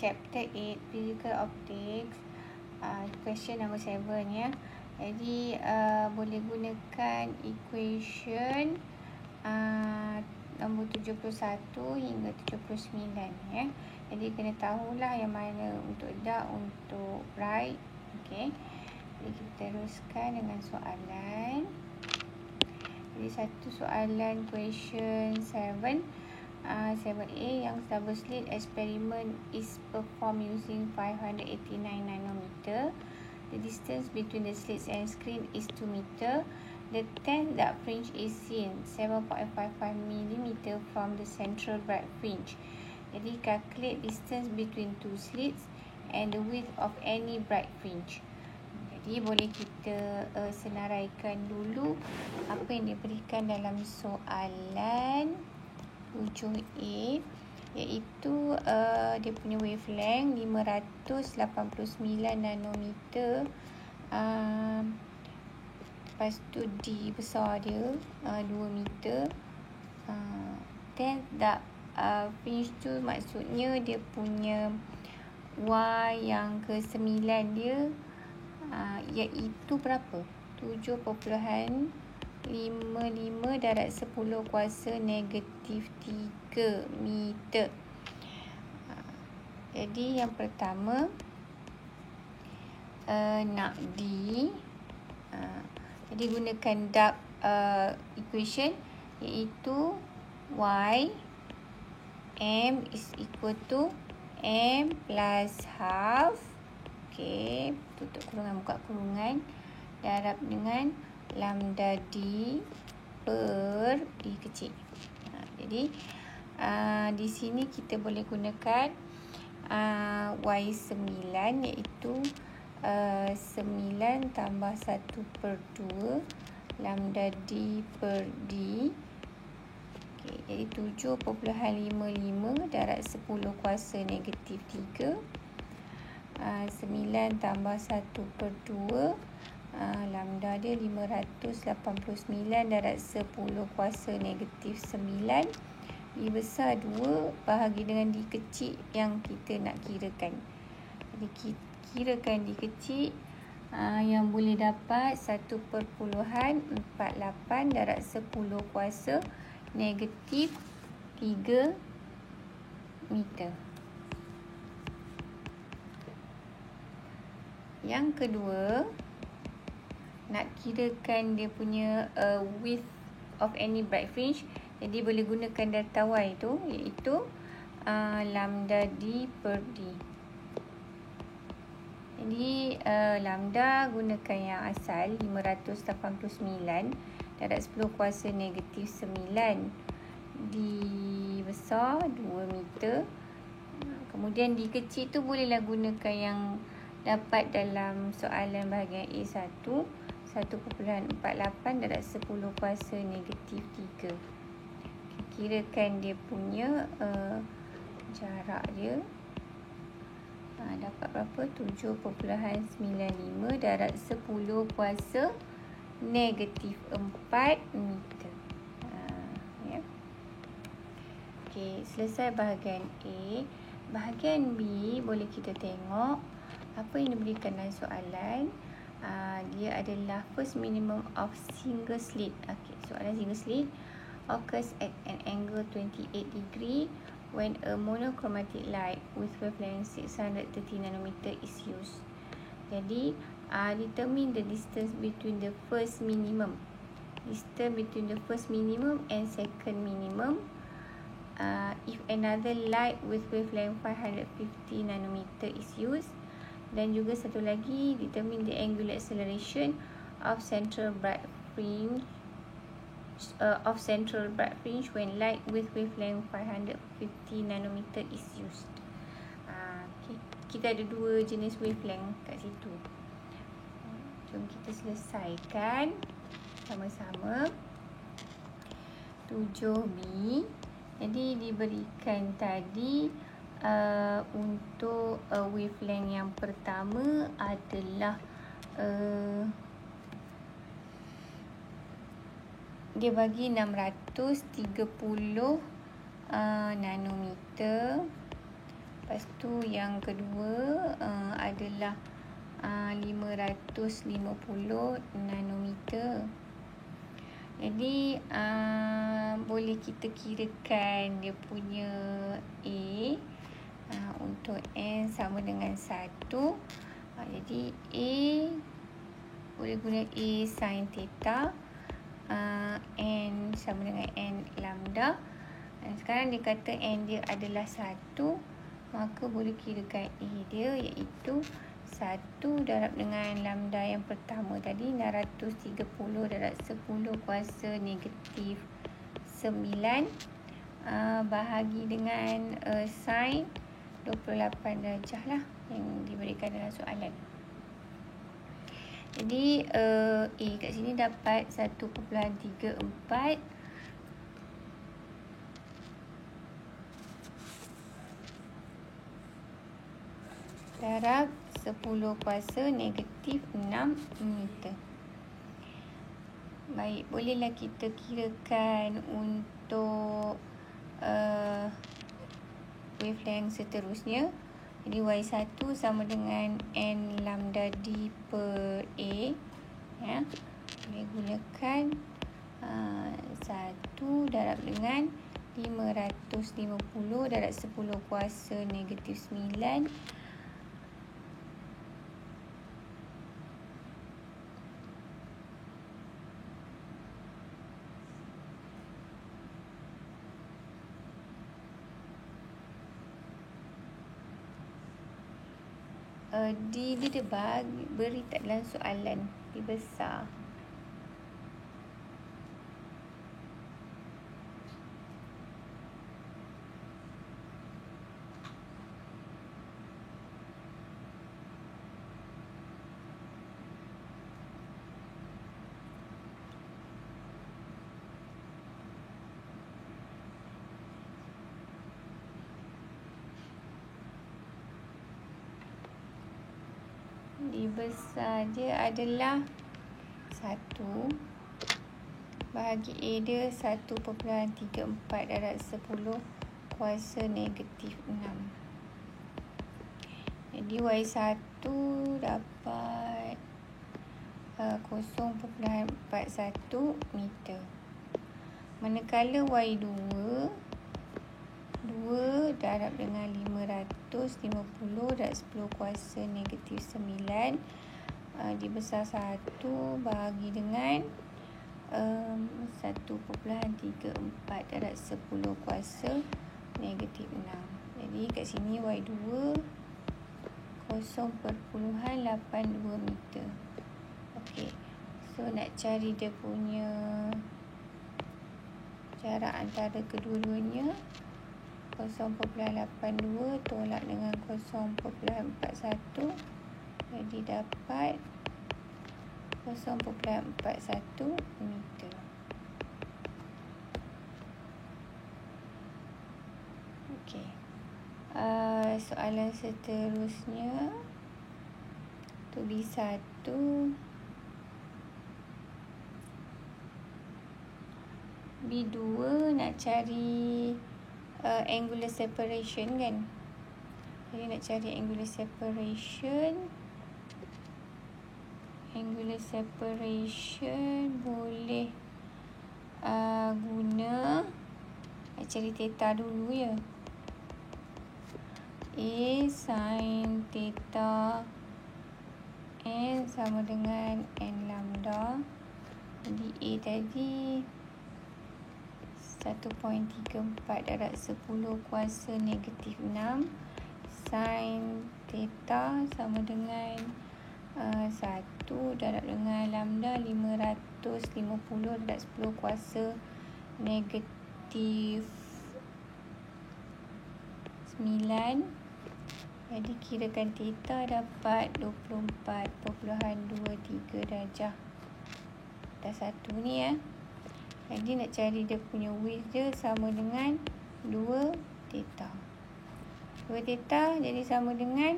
chapter 8 Physical Optics, question number 7 ya. Jadi boleh gunakan equation nombor 71 hingga 79 ya. Jadi kena tahulah yang mana untuk dark, untuk bright. Okey. Jadi kita teruskan dengan soalan. Jadi satu soalan question 7. 7A, yang double slit experiment is performed using 589 nanometer. The distance between the slits and screen is 2 meter. The 10th dark fringe is seen 7.55 mm from the central bright fringe. Jadi calculate distance between two slits and the width of any bright fringe. Jadi boleh kita senaraikan dulu apa yang diberikan dalam soalan 7A, iaitu dia punya wavelength 589 nanometer. Lepas tu D besar dia 2 meter. 10th dark fringe tu maksudnya dia punya Y yang ke-9 dia iaitu berapa? 7.55 darab 10 kuasa negatif 3 meter. Jadi yang pertama nak D. Jadi gunakan dark equation, iaitu Y M is equal to M plus half. Okey, tutup kurungan, buka kurungan, darab dengan lambda D per D kecil. Jadi di sini kita boleh gunakan Y9, iaitu 9 tambah 1 per 2 lambda D per D. Okay, jadi 7.55 darab 10 kuasa negatif 3. 9 tambah 1 per 2, lambda dia 589 darab 10 kuasa negatif 9. D besar 2 bahagi dengan D kecil yang kita nak kirakan. Jadi kirakan D kecil, yang boleh dapat 1.48 darab 10 kuasa negatif 3 meter. Yang kedua, nak kirakan dia punya width of any bright fringe. Jadi boleh gunakan delta Y tu, iaitu lambda D per D. Jadi lambda gunakan yang asal 589 darab 10 kuasa negatif 9. D besar 2 meter. Kemudian D kecil tu bolehlah gunakan yang dapat dalam soalan bahagian A1, 1.48 darab 10 kuasa negatif 3. Kirakan dia punya jarak dia. Dapat berapa? 7.95 darab 10 kuasa negatif 4 meter. Ya. Okey, selesai bahagian A. Bahagian B boleh kita tengok apa yang diberikan dalam soalan. Dia adalah first minimum of single slit. Okey, soalan single slit occurs at an angle 28 degree when a monochromatic light with wavelength 630 nanometer is used. Jadi determine the distance between the first minimum. Distance between the first minimum and second minimum. If another light with wavelength 550 nanometer is used. Dan juga satu lagi, determine the angular acceleration of central bright fringe when light with wavelength 550 nanometer is used. Okay. Kita ada dua jenis wavelength kat situ. Jom kita selesaikan sama-sama. 7B. Jadi diberikan tadi untuk wavelength yang pertama adalah dia bagi 630 nanometer. Lepas tu yang kedua adalah 550 nanometer. Jadi boleh kita kirakan dia punya A untuk N sama dengan 1. Jadi A boleh guna A sin theta, N sama dengan N lambda. Dan sekarang dia kata N dia adalah 1, maka boleh kirakan A dia iaitu 1 darab dengan lambda yang pertama tadi, 630 darab 10 kuasa negatif 9 bahagi dengan sin 28 darjah lah yang diberikan dalam soalan. Jadi A kat sini dapat 1.34 darab 10 kuasa negatif 6 meter. Baik, bolehlah kita kirakan untuk wavelength seterusnya. Jadi Y1 sama dengan N lambda D per A. Ya, boleh gunakan 1 darab dengan 550 darab 10 kuasa negatif 9 dia beri tak dalam soalan, dia besar. Dia besar dia adalah 1 bahagi A dia 1.34 darab 10 kuasa negatif 6. Jadi Y1 dapat 0.41 meter. Manakala Y2 2 darab dengan 550 darab 10 kuasa negatif 9 dibesar 1 bahagi dengan 1.34 darab 10 kuasa negatif 6. Jadi kat sini Y2 0.82 meter. Okey. So nak cari dia punya jarak antara kedua-duanya, 0.82 tolak dengan 0.41, jadi dapat 0.41 meter. Okey. Soalan seterusnya tu B1. B2 nak cari angular separation kan. Jadi nak cari angular separation. Angular separation boleh guna, nak cari theta dulu ya. A sin theta N sama dengan N lambda. Jadi A tadi 1.34 darab 10 kuasa negatif 6 sin theta sama dengan 1 darab dengan lambda 550 darab 10 kuasa negatif 9. Jadi kirakan theta dapat 24.23 darjah atas 1 ni ya. Jadi nak cari dia punya width dia sama dengan 2 theta. 2 theta jadi sama dengan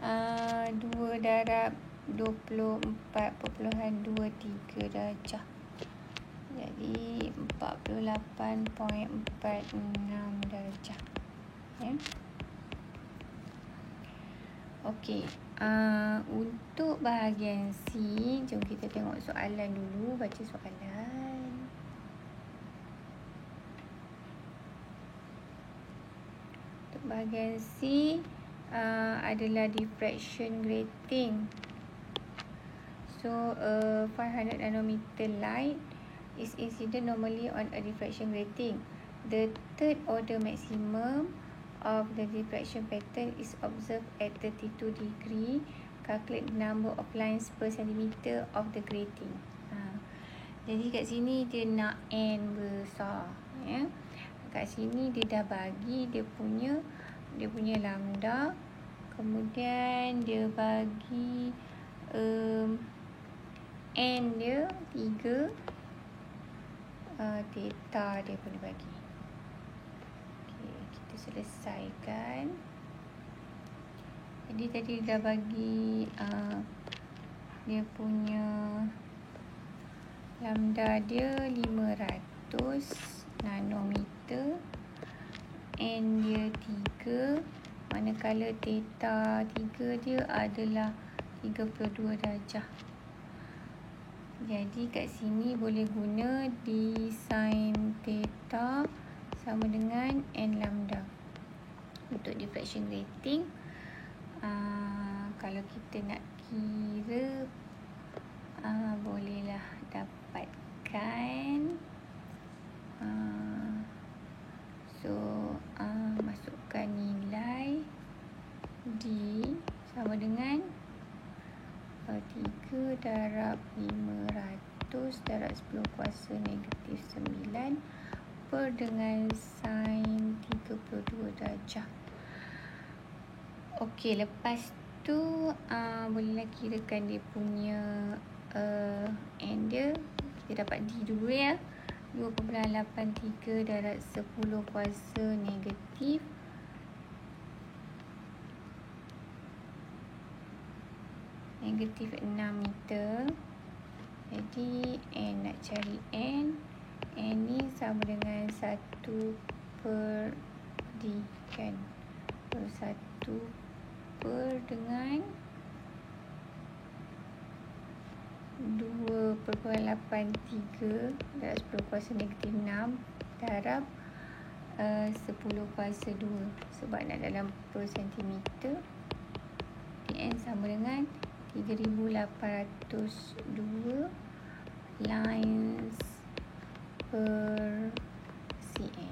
2 darab 24.23 darjah. Jadi 48.46 darjah. Ya. Okey, untuk bahagian C, jom kita tengok soalan dulu. Baca soalan. Untuk bahagian C adalah diffraction grating. So 500 nanometer light is incident normally on a diffraction grating. The third order maximum of the diffraction pattern is observed at 32 degree. Calculate the number of lines per centimeter of the grating. Jadi kat sini dia nak N besar, ya. Kat sini dia dah bagi dia punya lambda, kemudian dia bagi N dia 3, theta dia pun bagi. Selesaikan. Jadi tadi dah bagi dia punya lambda dia 500 nanometer, N dia 3, manakala theta 3 dia adalah 32 darjah. Jadi kat sini boleh guna d sin theta sama dengan N lambda. Untuk diffraction grating, kalau kita nak kira, bolehlah dapatkan. Masukkan nilai D sama dengan 3 darab 500 darab 10 kuasa negatif 9 per dengan sin 32 darjah. Okey, lepas tu bolehlah kirakan dia punya N dia. Kita dapat D dulu, ya. 2.83 darab 10 kuasa negatif -6 meter. Jadi N, nak cari N ni sama dengan 1 per D, kan. 1 per dengan 2.83 darab 10 kuasa negatif 6 darab 10 kuasa 2. Sebab nak dalam per sentimeter, N sama dengan 3802 lines per cm.